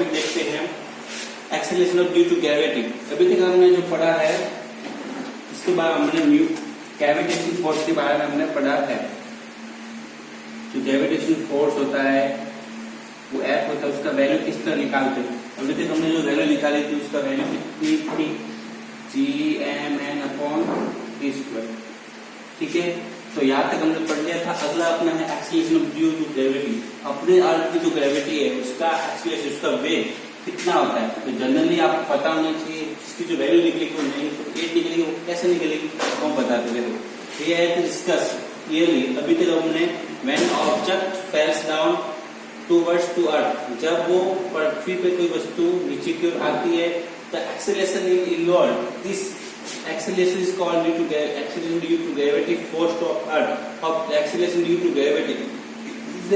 Topic देखते हैं, acceleration of due to gravity. अभी तक हमने जो पढ़ा है इसके बाद हमने ग्रेविटेशन फोर्स के बारे में हमने पढ़ा है। जो ग्रेविटेशन फोर्स होता है वो एफ होता है, उसका वैल्यू किस तरह निकालते हैं। अभी तक हमने जो वैल्यू निकाली थी उसका वैल्यू कितनी थी, Gmn/d²। ठीक है, तो यहाँ तक हमने पढ़ लिया था। अगला अपना है acceleration of due to gravity. अपने अर्थ की जो ग्रेविटी है उसका एक्सेलरेशन, उसका वेग कितना होता है। तो जनरली आपको पता होना चाहिए, इसकी जो वैल्यू निकलेगी वो नहीं, तो 8 निकलेगी, वो कैसे निकलेगी वो हम बताते थे। ये है डिस्कस क्लियरली। अभी तक हमने when object falls down towards to earth, जब वो पृथ्वी पे कोई वस्तु नीचे की ओर आती है, the acceleration involved, this acceleration is called due to acceleration due to gravity force of earth, of acceleration due to gravity is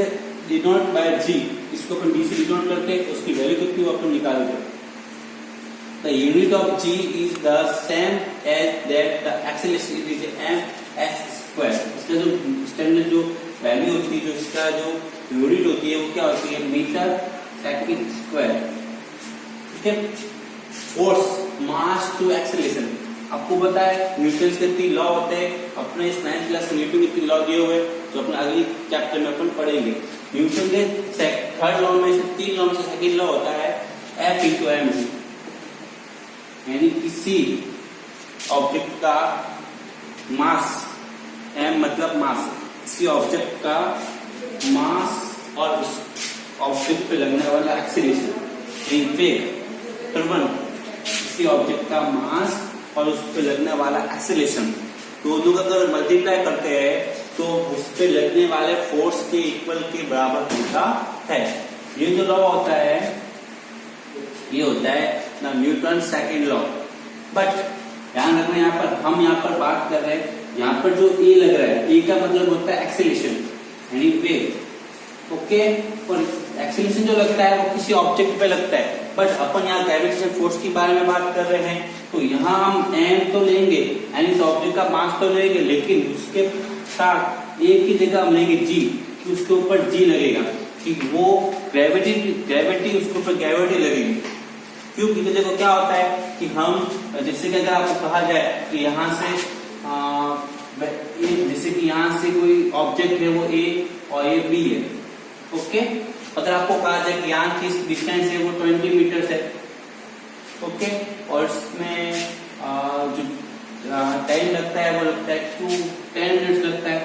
denoted by g। इसको अपन d से डिनोट करते हैं, उसकी वैल्यू कितनी वो अपन निकालते हैं। The unit of g is the same as that the acceleration is m/s²। इसका जो स्टैंडर्ड जो वैल्यू होती है, जो इसका जो यूनिट होती है वो क्या होती है, मीटर सेकंड स्क्वायर। ठीक है, फोर्स मास टू एक्सेलरेशन आपको पता है, न्यूटन के 3 लॉ होते हैं। अपने इस 9th क्लास में न्यूटन के 3 लॉ दिए हुए जो अपने अगली चैप्टर में अपन पढ़ेंगे। न्यूटन के थर्ड लॉ में से 3 लॉ में से सेकंड लॉ होता है F × mg, यानी किसी ऑब्जेक्ट का मास, m मतलब मास, किसी ऑब्जेक्ट का मास और उस ऑब्जेक्ट पे लगने वाला एक्सीलरेशन, वेग त्वरण, किसी ऑब्जेक्ट का मास और उस पे लगने वाला एक्सीलरेशन, दोनों का अगर मल्टीप्लाई करते हैं तो उस पे लगने वाले फोर्स के इक्वल के बराबर होता है। ये जो लॉ होता है ये होता है ना न्यूटन सेकंड लॉ। बट ध्यान रखना, यहाँ पर हम यहाँ पर बात कर रहे हैं, यहाँ पर जो ए लग रहा है, ए का मतलब होता है एक्सीलरेशन यानी वेग। ओके, और एक्सीलरेशन जो लगता है वो किसी ऑब्जेक्ट पे लगता है। बट अपन यहाँ ग्रेविटेशन फोर्स के बारे में बात कर रहे हैं, तो यहाँ हम m तो लेंगे यानी इस ऑब्जेक्ट का मास तो लेंगे, लेकिन उसके साथ एक ही जगह हम लेंगे g, कि उसके ऊपर g लगेगा, कि वो ग्रेविटी उसके ऊपर ग्रेविटी लगेगी। क्यों? क्योंकि देखो क्या होता है कि हम जैसे कि अगर आपको कहा जाए कि यहाँ से जैसे कि यहाँ से कोई ऑब्जेक्ट है वो a और ये b है। ओके, अगर आपको कहा जाए कि यहाँ की डिस्टेंस है वो 20 मीटर है। ओके, और इसमें जो टाइम लगता है वो लगता है 10 मिनट्स लगता है।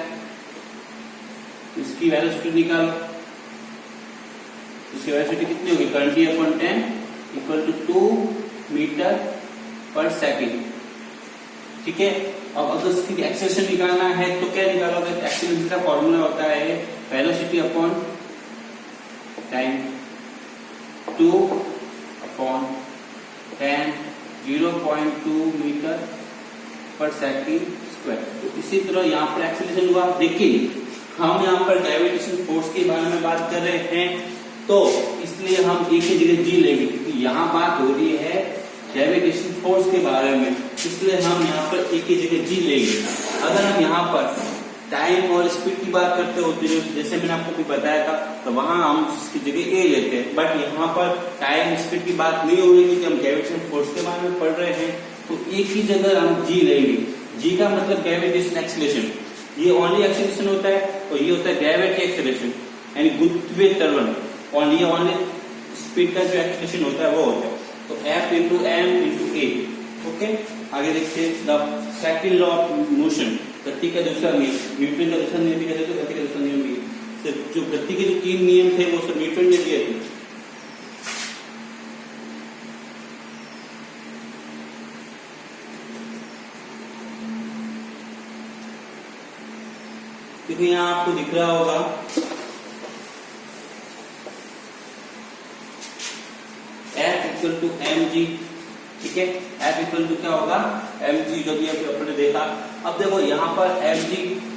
इसकी वेलोसिटी निकालो, इसकी वेलोसिटी कितनी होगी, 20/10 = 2 मीटर पर सेकेंड। ठीक है, अब अगर इसकी एक्सेलरेशन निकालना है तो क्या निकालोगे, एक्सेलरेशन का फॉर्मूला होता है वेलोसिटी अपॉन टाइम, 2/10 0.2 मीटर पर सेकेंड स्क्वायर। तो इसी तरह यहाँ पर एक्सेलरेशन हुआ। लेकिन हम यहाँ पर ग्रेविटेशन फोर्स के बारे में बात कर रहे हैं, तो इसलिए हम एक ही जगह जी लेंगे, क्योंकि यहाँ बात हो रही है ग्रेविटेशन फोर्स के बारे में, इसलिए हम यहाँ पर एक ही जगह जी लेंगे। अगर हम यहाँ पर टाइम और स्पीड की बात करते होते हैं, जैसे मैंने आपको भी बताया था, तो वहां हम इसकी जगह ए लेते हैं। बट यहाँ पर टाइम स्पीड की बात नहीं हो रही, क्योंकि हम ग्रेविटेशन फोर्स के बारे में पढ़ रहे हैं, तो एक ही जगह हम जी लेंगे। जी का मतलब ग्रेविटेशन एक्सेलरेशन, ये ओनली एक्सेलरेशन होता है, और ये होता है ग्रेविटी एक्सेलरेशन यानी गुरुत्वीय त्वरण, और ये ओनली स्पीड का जो एक्सेलरेशन होता है वो होता है। तो F × m × a। ओके, आगे देखिए the second law of motion, गति का दूसरा नियम। न्यूटन का दूसरा नियम भी कहते हैं, गति का दूसरा नियम भी। सिर्फ जो गति के जो 3 नियम थे वो सब न्यूटन ने दिए थे। क्योंकि यहाँ आपको दिख रहा होगा F = mg। ठीक है, F = क्या होगा, mg, जो भी आपने देखा। अब देखो यहाँ पर mg,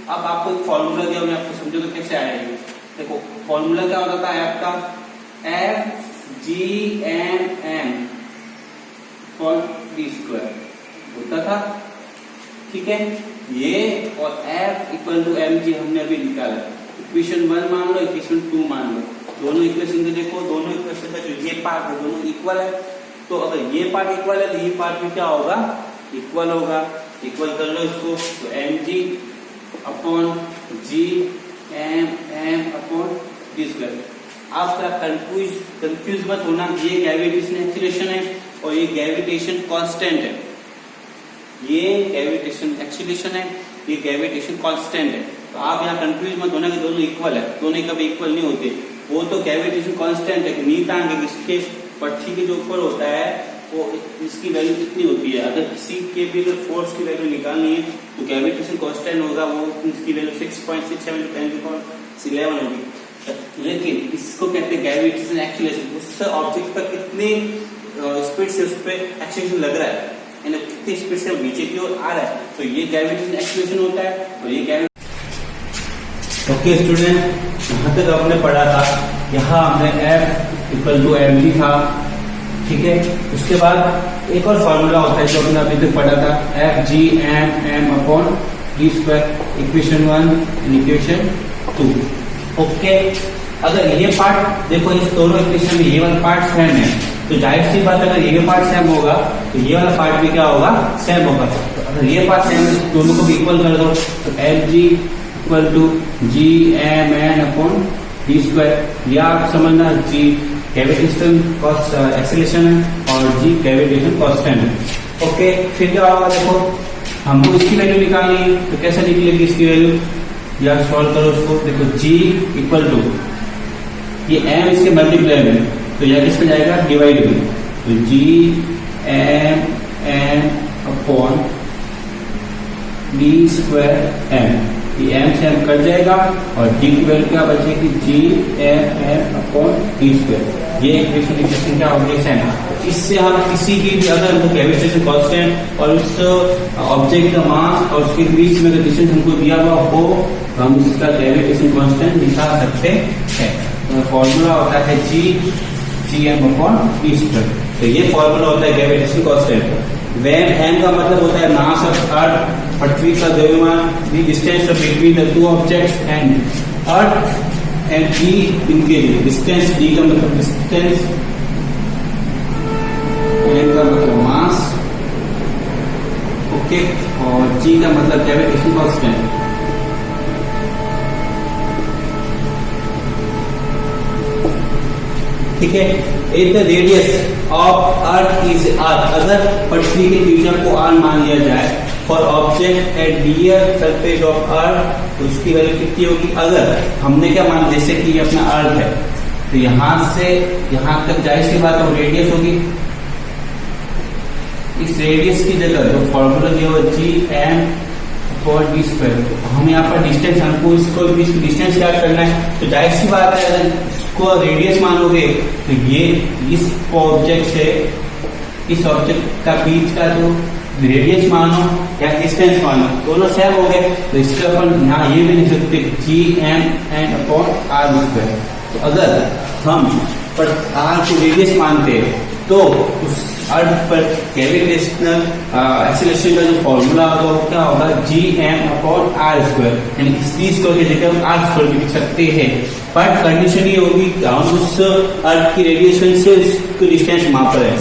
अब आपको एक फॉर्मूला दिया, मैं आपको समझोगे कैसे आएगा। देखो फॉर्मूला क्या होता था F का, Fgmm d² होता था। ठीक है, ये और F = mg हमने अभी निकाला। इक्वेशन 1 मान लो, इक्वेशन 2 मान लो। दोनों इक्वेशन को देखो, दोनों इक्वेशन का जो ये पार्ट है दोनों इक्वल है। तो अगर ये पार्ट इक्वल है तो ये पार्ट भी क्या होगा, इक्वल होगा। इक्वल कर लो इसको, तो mg upon G M upon D square. आप थोड़ा कंफ्यूज मत होना, ये ग्रेविटेशन एक्सीलरेशन है और ये ग्रेविटेशन कांस्टेंट है। ये ग्रेविटेशन एक्सीलरेशन है, ये ग्रेविटेशन कांस्टेंट है। तो आप यहाँ कंफ्यूज मत होना कि दोनों इक्वल है, दोनों कभी इक्वल नहीं होते। वो तो ग्रेविटेशन कांस्टेंट है, नीतांक है, इसके पट्टी के जो ऊपर होता है वो इसकी वैल्यू कितनी होती है। अगर किसी के भी अगर फोर्स की वैल्यू निकालनी है तो ग्रेविटेशन कांस्टेंट होगा, वो इसकी वैल्यू 6.67 होगी। लेकिन इसको कहते हैं ग्रेविटेशन एक्सीलरेशन। उस ऑब्जेक्ट पर कितनी स्पीड से उस पर एक्सीलरेशन लग रहा है, यानी कितनी स्पीड से नीचे की ओर आ रहा है, तो ये ग्रेविटेशन एक्सीलरेशन होता है। और ये ओके स्टूडेंट, यहाँ तक आपने पढ़ा था। यहाँ हमने F इक्वल टू mg था, ठीक है। उसके बाद एक और फॉर्मूला होता है जो हमने अभी तक पढ़ा था, F G M upon D square, equation 1 and equation 2। Okay, अगर ये पार्ट देखो, इस दोनों इक्वेशन में ये वाला पार्ट सेम है, तो जाहिर सी बात अगर ये पार्ट सेम होगा तो ये वाला पार्ट भी क्या होगा, सेम होगा। तो अगर ये पार्ट सेम है, दोनों को भी इक्वल कर दो, तो F G equal to G M N upon D square. या आप समझना, जी ग्रेविटेशन एक्सीलरेशन है और जी ग्रेविटेशन कांस्टेंट है। ओके, फिर क्या होगा, देखो हमको इसकी वैल्यू निकालनी है, तो कैसे निकलेगी इसकी वैल्यू, या सॉल्व करो उसको। देखो g इक्वल टू ये m इसके मल्टीप्लाई में, तो यह किस पे जाएगा, डिवाइड में। तो g m n upon D square m, ये m से m कट जाएगा और g की वैल्यू क्या बचेगी, g m n upon D square. ये इक्वेशन क्या होगी, सेम। इससे हम किसी की भी अगर ग्रेविटेशन कांस्टेंट और उस ऑब्जेक्ट का मास और उसके बीच में डिस्टेंस हमको दिया हुआ हो, हम उसका ग्रेविटेशन कांस्टेंट निकाल सकते हैं। तो फॉर्मूला होता है G M upon D square. तो ये फॉर्मूला होता है ग्रेविटेशन कांस्टेंट। वेन एम का मतलब होता है मास ऑफ अर्थ, पृथ्वी का द्रव्यमान, the distance between the two objects and earth, and G इनके डिस्टेंस, डी का मतलब डिस्टेंस, एम का मतलब मास, ओके, और जी का मतलब ग्रेविटेशन कांस्टेंट। ठीक है, if the radius of earth is R, अगर पृथ्वी के त्रिज्या को आर मान लिया जाए, for object at near surface of earth, तो उसकी वैल्यू कितनी होगी। अगर हमने क्या मान, जैसे कि ये अपना अर्थ है, तो यहां से यहां तक जाहिर सी बात है रेडियस होगी। इस रेडियस की जगह जो फॉर्मूला दिया हुआ G M upon D square, हम यहाँ पर डिस्टेंस, हमको इसको डिस्टेंस क्या करना है, तो जाहिर सी बात है अगर इसको रेडियस मानोगे तो ये इस ऑब्जेक्ट से इस ऑब्जेक्ट का बीच का जो रेडियस मानो या डिस्टेंस मानो, दोनों सेम हो गए। तो इसके अपन यहाँ ये भी लिख सकते G M N upon R square. तो अगर हम पर आर को रेडियस मानते हैं तो उस अर्थ पर ग्रेविटेशनल एक्सीलरेशन का जो फॉर्मूला होगा वो क्या होगा, G M upon R square. यानी इस चीज को जगह आर स्क्वायर भी लिख सकते हैं, बट कंडीशन ये होगी हम उस अर्थ की रेडिएशन से उसको डिस्टेंस माप रहे हैं।